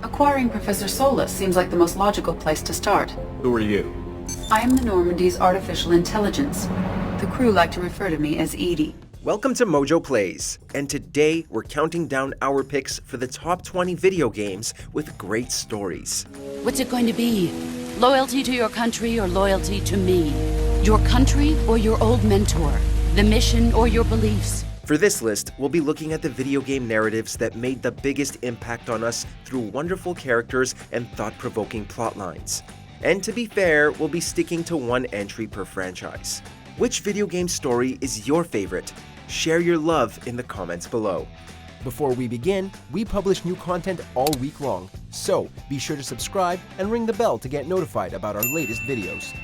Acquiring Professor Solus seems like the most logical place to start. Who are you? I am the Normandy's artificial intelligence. The crew like to refer to me as Edie. Welcome to Mojo Plays, and today we're counting down our picks for the top 20 video games with great stories. What's it going to be? Loyalty to your country or loyalty to me? Your country or your old mentor? The mission or your beliefs? For this list, we'll be looking at the video game narratives that made the biggest impact on us through wonderful characters and thought-provoking plotlines. And to be fair, we'll be sticking to one entry per franchise. Which video game story is your favorite? Share your love in the comments below. Before we begin, we publish new content all week long, so be sure to subscribe and ring the bell to get notified about our latest videos.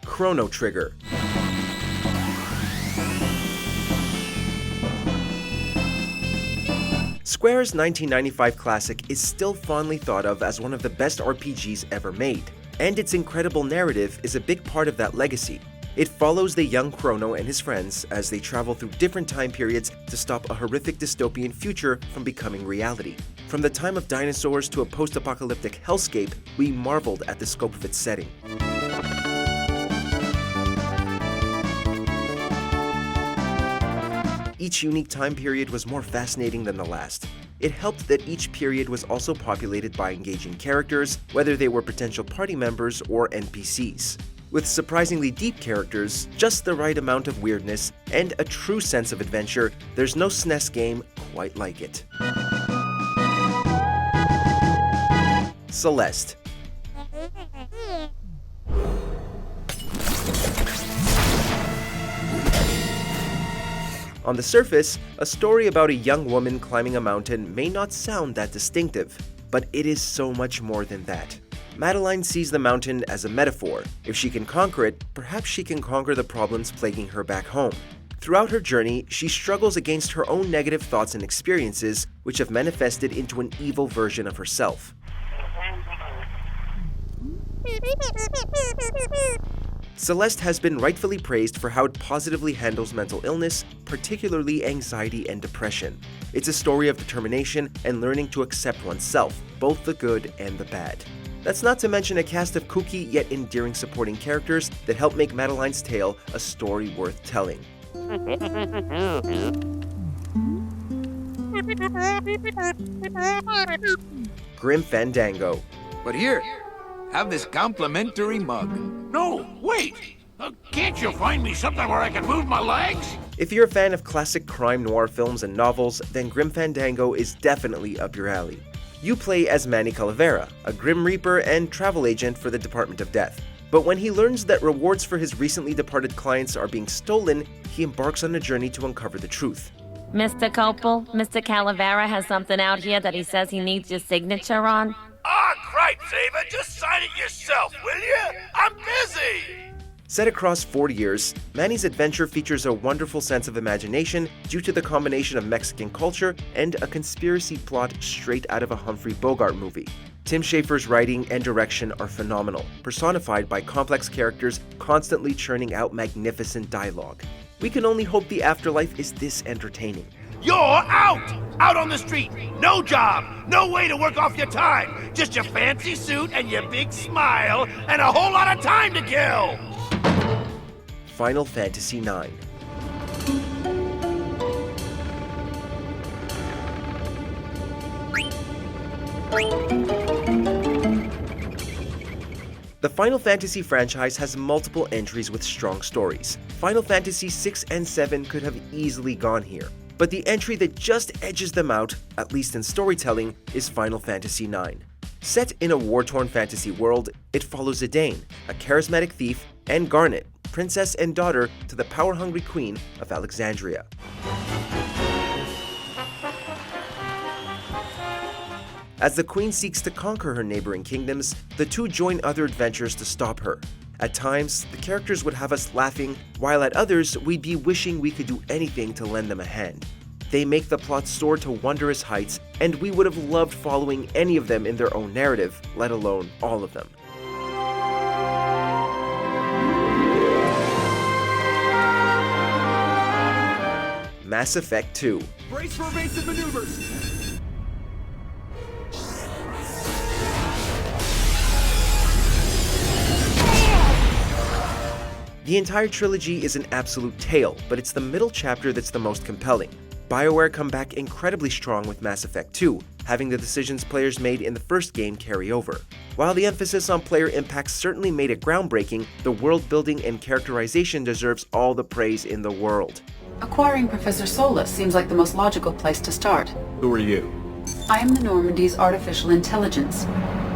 Chrono Trigger. Square's 1995 classic is still fondly thought of as one of the best RPGs ever made, and its incredible narrative is a big part of that legacy. It follows the young Chrono and his friends as they travel through different time periods to stop a horrific dystopian future from becoming reality. From the time of dinosaurs to a post-apocalyptic hellscape, we marveled at the scope of its setting. Each unique time period was more fascinating than the last. It helped that each period was also populated by engaging characters, whether they were potential party members or NPCs. With surprisingly deep characters, just the right amount of weirdness, and a true sense of adventure, there's no SNES game quite like it. Celeste. On the surface, a story about a young woman climbing a mountain may not sound that distinctive, but it is so much more than that. Madeline sees the mountain as a metaphor. If she can conquer it, perhaps she can conquer the problems plaguing her back home. Throughout her journey, she struggles against her own negative thoughts and experiences, which have manifested into an evil version of herself. Celeste has been rightfully praised for how it positively handles mental illness, particularly anxiety and depression. It's a story of determination and learning to accept oneself, both the good and the bad. That's not to mention a cast of kooky yet endearing supporting characters that help make Madeline's tale a story worth telling. Grim Fandango. But here, have this complimentary mug. No, wait! Can't you find me something where I can move my legs? If you're a fan of classic crime noir films and novels, then Grim Fandango is definitely up your alley. You play as Manny Calavera, a Grim Reaper and travel agent for the Department of Death. But when he learns that rewards for his recently departed clients are being stolen, he embarks on a journey to uncover the truth. Mr. Copel, Mr. Calavera has something out here that he says he needs your signature on. Ah, cripes, Ava, just sign it yourself, will you? I'm busy! Set across 4 years, Manny's adventure features a wonderful sense of imagination due to the combination of Mexican culture and a conspiracy plot straight out of a Humphrey Bogart movie. Tim Schafer's writing and direction are phenomenal, personified by complex characters constantly churning out magnificent dialogue. We can only hope the afterlife is this entertaining. You're out! Out on the street! No job! No way to work off your time! Just your fancy suit and your big smile and a whole lot of time to kill! Final Fantasy IX. The Final Fantasy franchise has multiple entries with strong stories. Final Fantasy VI and VII could have easily gone here, but the entry that just edges them out, at least in storytelling, is Final Fantasy IX. Set in a war-torn fantasy world, it follows Zidane, a charismatic thief, and Garnet, princess and daughter to the power-hungry queen of Alexandria. As the queen seeks to conquer her neighboring kingdoms, the two join other adventurers to stop her. At times, the characters would have us laughing, while at others, we'd be wishing we could do anything to lend them a hand. They make the plot soar to wondrous heights, and we would have loved following any of them in their own narrative, let alone all of them. Mass Effect 2. Brace for evasive maneuvers! The entire trilogy is an absolute tale, but it's the middle chapter that's the most compelling. BioWare come back incredibly strong with Mass Effect 2, having the decisions players made in the first game carry over. While the emphasis on player impact certainly made it groundbreaking, the world building and characterization deserves all the praise in the world. Acquiring Professor Solus seems like the most logical place to start. Who are you? I am the Normandy's artificial intelligence.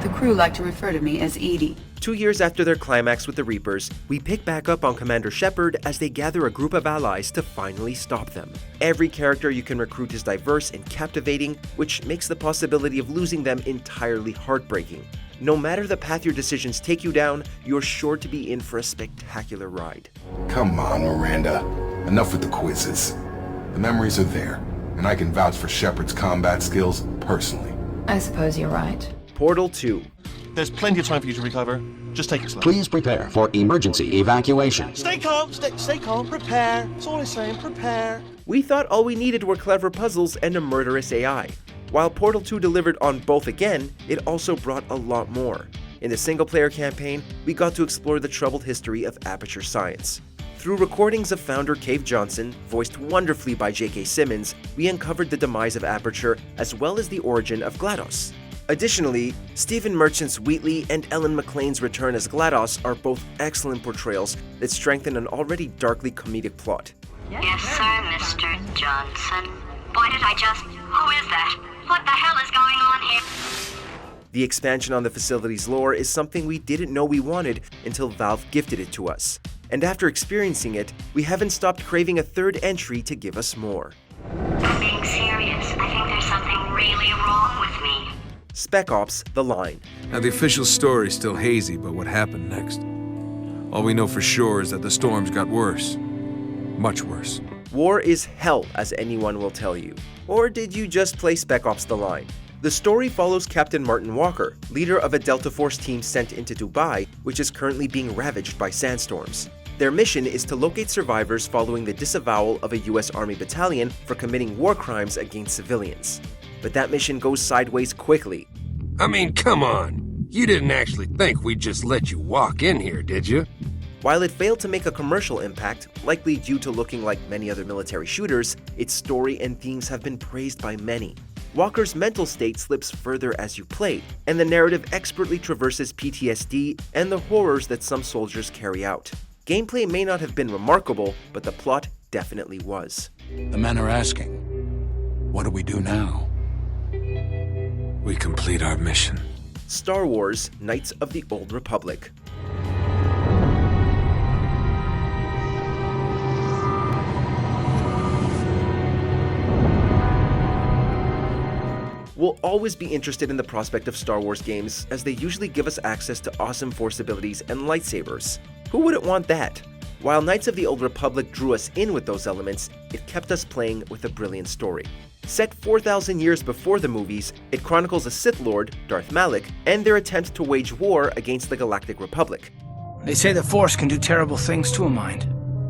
The crew like to refer to me as Edie. 2 years after their climax with the Reapers, we pick back up on Commander Shepard as they gather a group of allies to finally stop them. Every character you can recruit is diverse and captivating, which makes the possibility of losing them entirely heartbreaking. No matter the path your decisions take you down, you're sure to be in for a spectacular ride. Come on, Miranda. Enough with the quizzes. The memories are there, and I can vouch for Shepard's combat skills personally. I suppose you're right. Portal 2. There's plenty of time for you to recover. Just take it slow. Please prepare for emergency evacuation. Stay calm, stay calm, prepare. That's all I'm saying, prepare. We thought all we needed were clever puzzles and a murderous AI. While Portal 2 delivered on both again, it also brought a lot more. In the single-player campaign, we got to explore the troubled history of Aperture Science. Through recordings of founder Cave Johnson, voiced wonderfully by J.K. Simmons, we uncovered the demise of Aperture as well as the origin of GLaDOS. Additionally, Stephen Merchant's Wheatley and Ellen McLean's return as GLaDOS are both excellent portrayals that strengthen an already darkly comedic plot. Yes, sir, Mr. Johnson. Boy, did I just... Who is that? What the hell is going on here? The expansion on the facility's lore is something we didn't know we wanted until Valve gifted it to us. And after experiencing it, we haven't stopped craving a third entry to give us more. I'm being serious. I think there's something really wrong with me. Spec Ops The Line. Now, the official story is still hazy about what happened next. All we know for sure is that the storms got worse. Much worse. War is hell, as anyone will tell you. Or did you just play Spec Ops The Line? The story follows Captain Martin Walker, leader of a Delta Force team sent into Dubai, which is currently being ravaged by sandstorms. Their mission is to locate survivors following the disavowal of a US Army battalion for committing war crimes against civilians. But that mission goes sideways quickly. I mean, come on. You didn't actually think we'd just let you walk in here, did you? While it failed to make a commercial impact, likely due to looking like many other military shooters, its story and themes have been praised by many. Walker's mental state slips further as you play, and the narrative expertly traverses PTSD and the horrors that some soldiers carry out. Gameplay may not have been remarkable, but the plot definitely was. The men are asking, what do we do now? We complete our mission. Star Wars: Knights of the Old Republic. We'll always be interested in the prospect of Star Wars games, as they usually give us access to awesome Force abilities and lightsabers. Who wouldn't want that? While Knights of the Old Republic drew us in with those elements, it kept us playing with a brilliant story. Set 4,000 years before the movies, it chronicles a Sith Lord, Darth Malak, and their attempt to wage war against the Galactic Republic. They say the Force can do terrible things to a mind.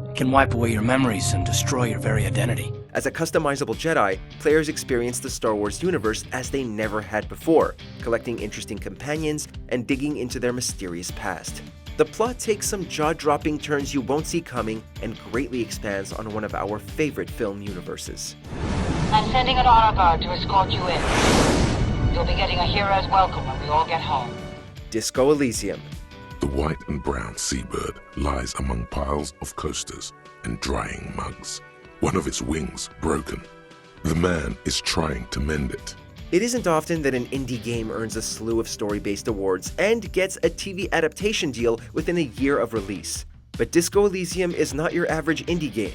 It can wipe away your memories and destroy your very identity. As a customizable Jedi, players experience the Star Wars universe as they never had before, collecting interesting companions and digging into their mysterious past. The plot takes some jaw-dropping turns you won't see coming and greatly expands on one of our favorite film universes. I'm sending an honor guard to escort you in. You'll be getting a hero's welcome when we all get home. Disco Elysium. The white and brown seabird lies among piles of coasters and drying mugs. One of its wings broken. The man is trying to mend it. It isn't often that an indie game earns a slew of story-based awards and gets a TV adaptation deal within a year of release. But Disco Elysium is not your average indie game.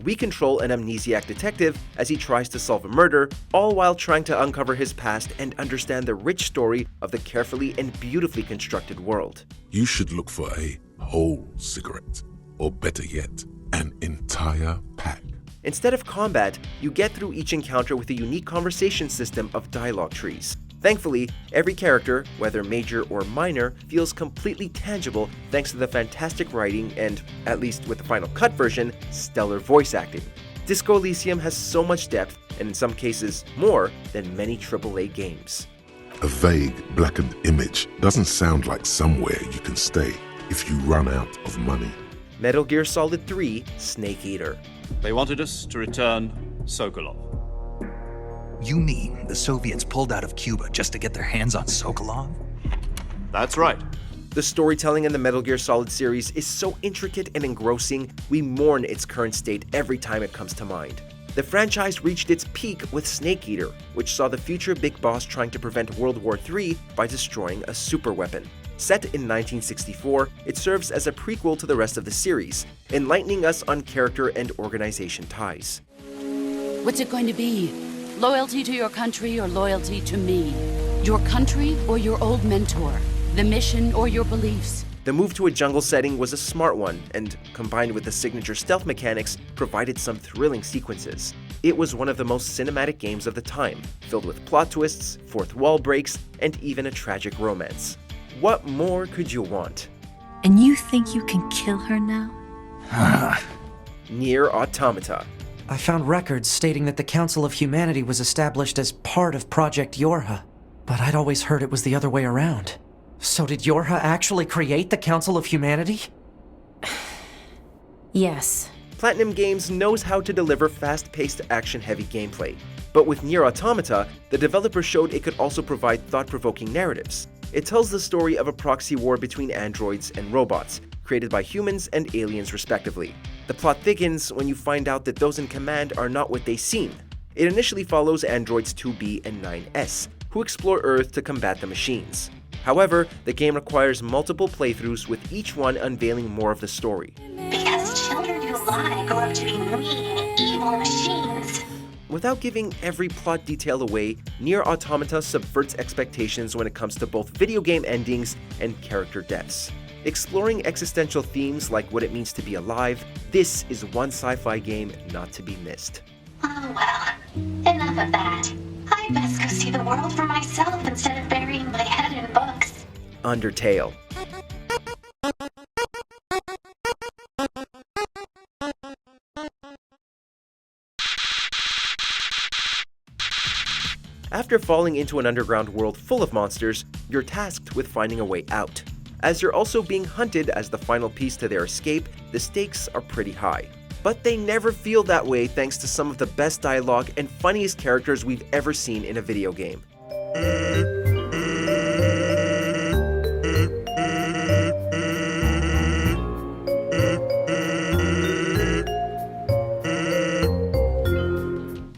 We control an amnesiac detective as he tries to solve a murder, all while trying to uncover his past and understand the rich story of the carefully and beautifully constructed world. You should look for a whole cigarette, or better yet, an entire pack. Instead of combat, you get through each encounter with a unique conversation system of dialogue trees. Thankfully, every character, whether major or minor, feels completely tangible thanks to the fantastic writing and, at least with the Final Cut version, stellar voice acting. Disco Elysium has so much depth, and in some cases, more than many AAA games. A vague, blackened image doesn't sound like somewhere you can stay if you run out of money. Metal Gear Solid 3 Snake Eater. They wanted us to return Sokolov. You mean the Soviets pulled out of Cuba just to get their hands on Sokolov? That's right. The storytelling in the Metal Gear Solid series is so intricate and engrossing, we mourn its current state every time it comes to mind. The franchise reached its peak with Snake Eater, which saw the future Big Boss trying to prevent World War III by destroying a superweapon. Set in 1964, it serves as a prequel to the rest of the series, enlightening us on character and organization ties. What's it going to be? Loyalty to your country or loyalty to me? Your country or your old mentor? The mission or your beliefs? The move to a jungle setting was a smart one, and combined with the signature stealth mechanics, provided some thrilling sequences. It was one of the most cinematic games of the time, filled with plot twists, fourth wall breaks, and even a tragic romance. What more could you want? And you think you can kill her now? Nier Automata. I found records stating that the Council of Humanity was established as part of Project Yorha, but I'd always heard it was the other way around. So did Yorha actually create the Council of Humanity? Yes. Platinum Games knows how to deliver fast-paced, action-heavy gameplay. But with Nier Automata, the developer showed it could also provide thought-provoking narratives. It tells the story of a proxy war between androids and robots, created by humans and aliens respectively. The plot thickens when you find out that those in command are not what they seem. It initially follows androids 2B and 9S, who explore Earth to combat the machines. However, the game requires multiple playthroughs with each one unveiling more of the story. Because children who lie grow up to be mean, evil machines. Without giving every plot detail away, Nier Automata subverts expectations when it comes to both video game endings and character deaths. Exploring existential themes like what it means to be alive, this is one sci-fi game not to be missed. Oh well, enough of that. I'd best go see the world for myself instead of burying my head in books. Undertale. After falling into an underground world full of monsters, you're tasked with finding a way out. As you're also being hunted as the final piece to their escape, the stakes are pretty high. But they never feel that way thanks to some of the best dialogue and funniest characters we've ever seen in a video game.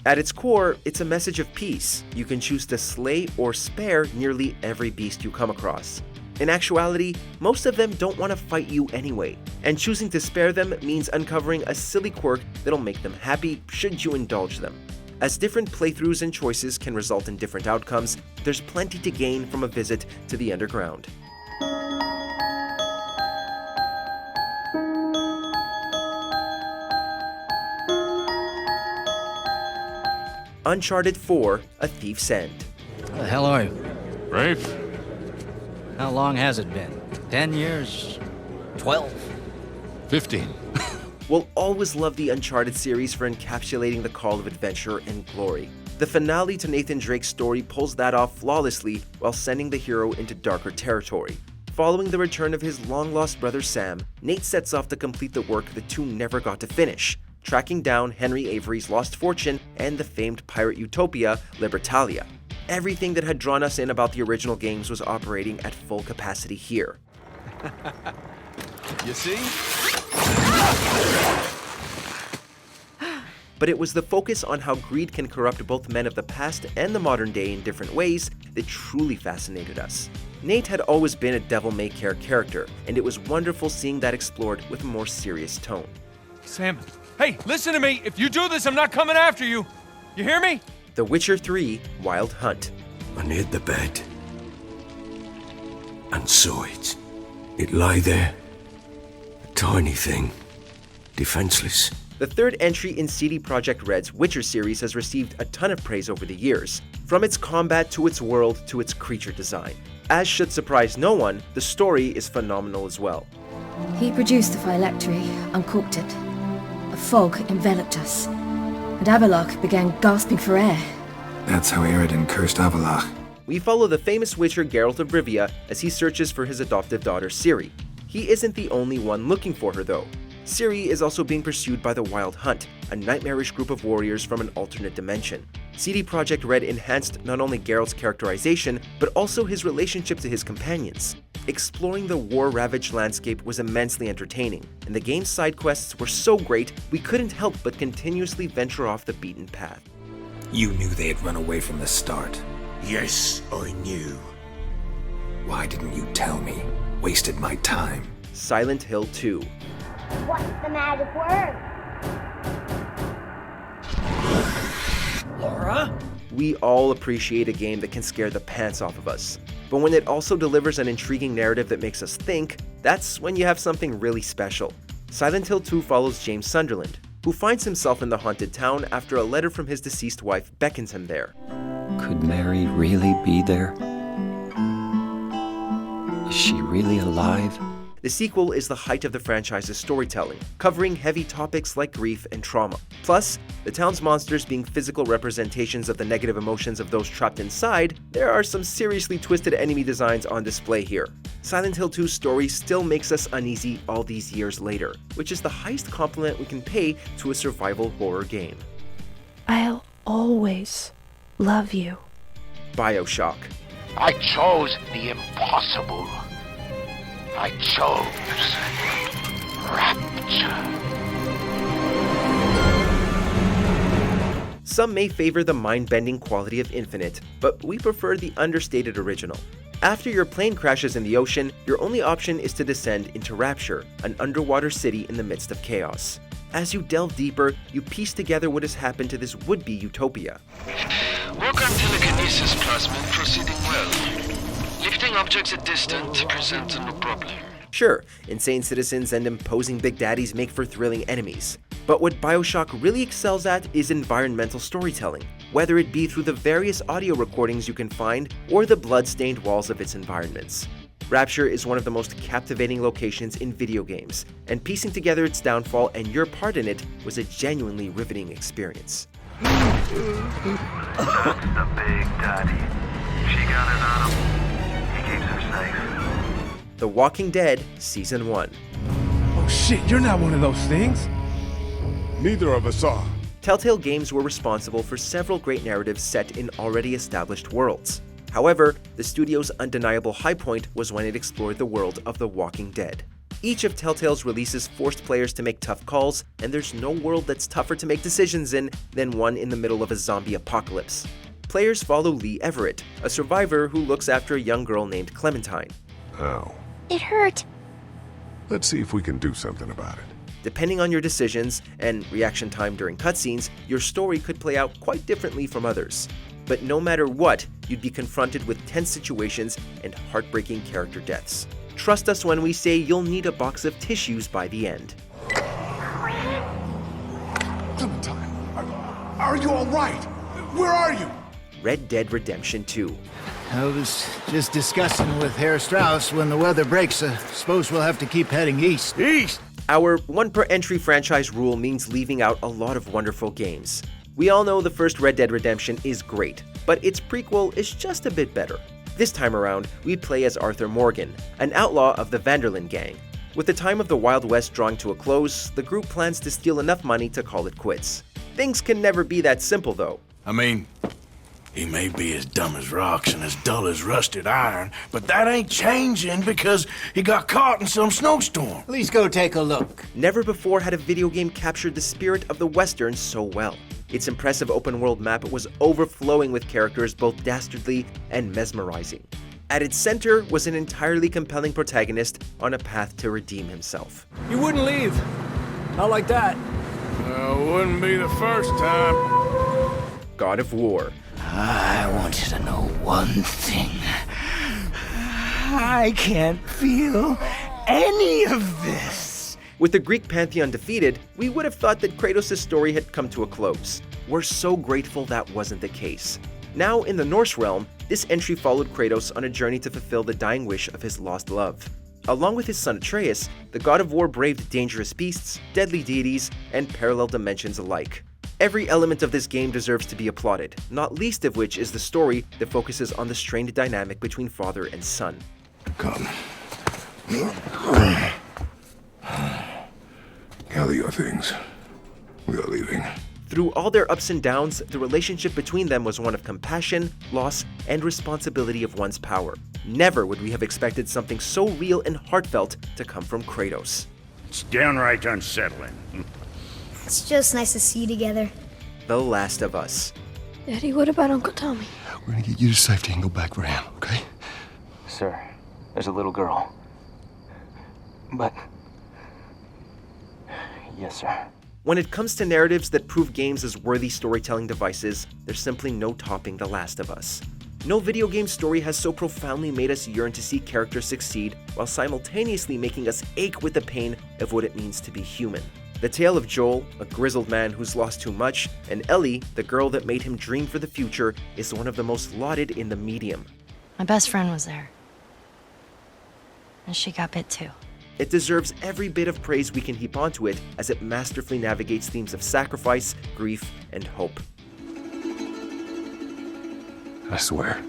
At its core, it's a message of peace. You can choose to slay or spare nearly every beast you come across. In actuality, most of them don't want to fight you anyway, and choosing to spare them means uncovering a silly quirk that'll make them happy should you indulge them. As different playthroughs and choices can result in different outcomes, there's plenty to gain from a visit to the underground. Uncharted 4: A Thief's End. Where the hell are you? Rafe? How long has it been? 10 years? 12? 15. We'll always love the Uncharted series for encapsulating the call of adventure and glory. The finale to Nathan Drake's story pulls that off flawlessly while sending the hero into darker territory. Following the return of his long-lost brother Sam, Nate sets off to complete the work the two never got to finish, tracking down Henry Avery's lost fortune and the famed pirate utopia, Libertalia. Everything that had drawn us in about the original games was operating at full capacity here. You see? But it was the focus on how greed can corrupt both men of the past and the modern day in different ways that truly fascinated us. Nate had always been a devil-may-care character, and it was wonderful seeing that explored with a more serious tone. Sam, hey, listen to me. If you do this, I'm not coming after you. You hear me? The Witcher 3: Wild Hunt. I neared the bed and saw it. It lay there, a tiny thing, defenseless. The third entry in CD Projekt Red's Witcher series has received a ton of praise over the years, from its combat to its world to its creature design. As should surprise no one, the story is phenomenal as well. He produced the phylactery, uncorked it. A fog enveloped us, and Avallac'h began gasping for air. That's how Eredin cursed Avallac'h. We follow the famous Witcher Geralt of Rivia as he searches for his adoptive daughter Ciri. He isn't the only one looking for her though. Ciri is also being pursued by the Wild Hunt, a nightmarish group of warriors from an alternate dimension. CD Projekt Red enhanced not only Geralt's characterization, but also his relationship to his companions. Exploring the war-ravaged landscape was immensely entertaining, and the game's side quests were so great we couldn't help but continuously venture off the beaten path. You knew they had run away from the start. Yes, I knew. Why didn't you tell me? Wasted my time. Silent Hill 2. What's the magic word? Laura? We all appreciate a game that can scare the pants off of us. But when it also delivers an intriguing narrative that makes us think, that's when you have something really special. Silent Hill 2 follows James Sunderland, who finds himself in the haunted town after a letter from his deceased wife beckons him there. Could Mary really be there? Is she really alive? The sequel is the height of the franchise's storytelling, covering heavy topics like grief and trauma. Plus, the town's monsters being physical representations of the negative emotions of those trapped inside, there are some seriously twisted enemy designs on display here. Silent Hill 2's story still makes us uneasy all these years later, which is the highest compliment we can pay to a survival horror game. I'll always love you. BioShock. I chose the impossible. I chose rapture. Some may favor the mind-bending quality of Infinite, but we prefer the understated original. After your plane crashes in the ocean, your only option is to descend into Rapture, an underwater city in the midst of chaos. As you delve deeper, you piece together what has happened to this would-be utopia. Work on telekinesis plasmid proceeding well. Lifting objects at distance presents no problem. Sure, insane citizens and imposing big daddies make for thrilling enemies. But what BioShock really excels at is environmental storytelling, whether it be through the various audio recordings you can find or the blood-stained walls of its environments. Rapture is one of the most captivating locations in video games, and piecing together its downfall and your part in it was a genuinely riveting experience. That's the big daddy. She got it on him. He keeps her safe. The Walking Dead Season 1. Oh shit, you're not one of those things. Neither of us are. Telltale Games were responsible for several great narratives set in already established worlds. However, the studio's undeniable high point was when it explored the world of The Walking Dead. Each of Telltale's releases forced players to make tough calls, and there's no world that's tougher to make decisions in than one in the middle of a zombie apocalypse. Players follow Lee Everett, a survivor who looks after a young girl named Clementine. Ow. It hurt. Let's see if we can do something about it. Depending on your decisions and reaction time during cutscenes, your story could play out quite differently from others. But no matter what, you'd be confronted with tense situations and heartbreaking character deaths. Trust us when we say you'll need a box of tissues by the end. Clementine, are you all right? Where are you? Red Dead Redemption 2. I was just discussing with Herr Strauss when the weather breaks. Suppose we'll have to keep heading east. East? Our one-per-entry franchise rule means leaving out a lot of wonderful games. We all know the first Red Dead Redemption is great, but its prequel is just a bit better. This time around, we play as Arthur Morgan, an outlaw of the Vanderlyn gang. With the time of the Wild West drawing to a close, the group plans to steal enough money to call it quits. Things can never be that simple, though. I mean, he may be as dumb as rocks and as dull as rusted iron, but that ain't changing because he got caught in some snowstorm. Please go take a look. Never before had a video game captured the spirit of the Western so well. Its impressive open-world map was overflowing with characters both dastardly and mesmerizing. At its center was an entirely compelling protagonist on a path to redeem himself. You wouldn't leave. Not like that. Wouldn't be the first time. God of War. I want you to know one thing. I can't feel any of this. With the Greek pantheon defeated, we would have thought that Kratos' story had come to a close. We're so grateful that wasn't the case. Now, in the Norse realm, this entry followed Kratos on a journey to fulfill the dying wish of his lost love. Along with his son Atreus, the God of War braved dangerous beasts, deadly deities, and parallel dimensions alike. Every element of this game deserves to be applauded, not least of which is the story that focuses on the strained dynamic between father and son. Come. Gather your things. We are leaving. Through all their ups and downs, the relationship between them was one of compassion, loss, and responsibility of one's power. Never would we have expected something so real and heartfelt to come from Kratos. It's downright unsettling. It's just nice to see you together. The Last of Us. Daddy, what about Uncle Tommy? We're gonna get you to safety and go back for him, okay? Sir, there's a little girl. But... Yes, sir. When it comes to narratives that prove games as worthy storytelling devices, there's simply no topping The Last of Us. No video game story has so profoundly made us yearn to see characters succeed, while simultaneously making us ache with the pain of what it means to be human. The tale of Joel, a grizzled man who's lost too much, and Ellie, the girl that made him dream for the future, is one of the most lauded in the medium. My best friend was there. And she got bit too. It deserves every bit of praise we can heap onto it as it masterfully navigates themes of sacrifice, grief, and hope. I swear.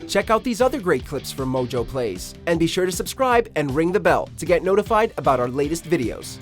Check out these other great clips from Mojo Plays, and be sure to subscribe and ring the bell to get notified about our latest videos.